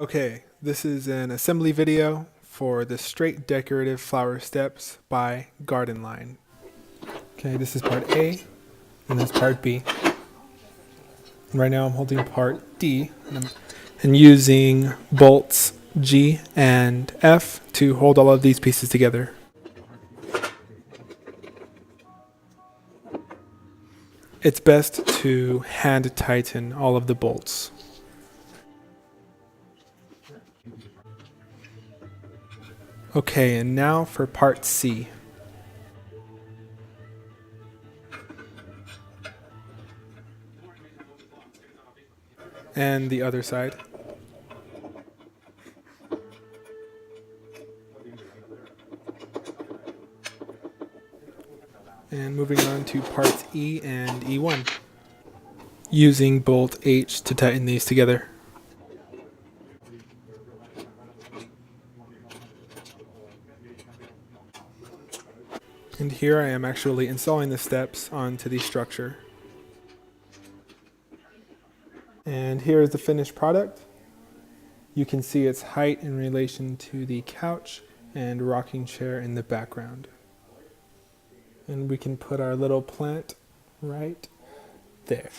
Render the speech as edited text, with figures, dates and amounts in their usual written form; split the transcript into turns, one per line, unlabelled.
Okay, this is an assembly video for the straight decorative flower steps by Gardenline. Okay, this is part A, and that's part B. And right now I'm holding part D, and using bolts G and F to hold all of these pieces together. It's best to hand tighten all of the bolts. Okay, and now for part C. And the other side. And moving on to parts E and E1. Using bolt H to tighten these together. And here I am actually installing the steps onto the structure. And here is the finished product. You can see its height in relation to the couch and rocking chair in the background. And we can put our little plant right there.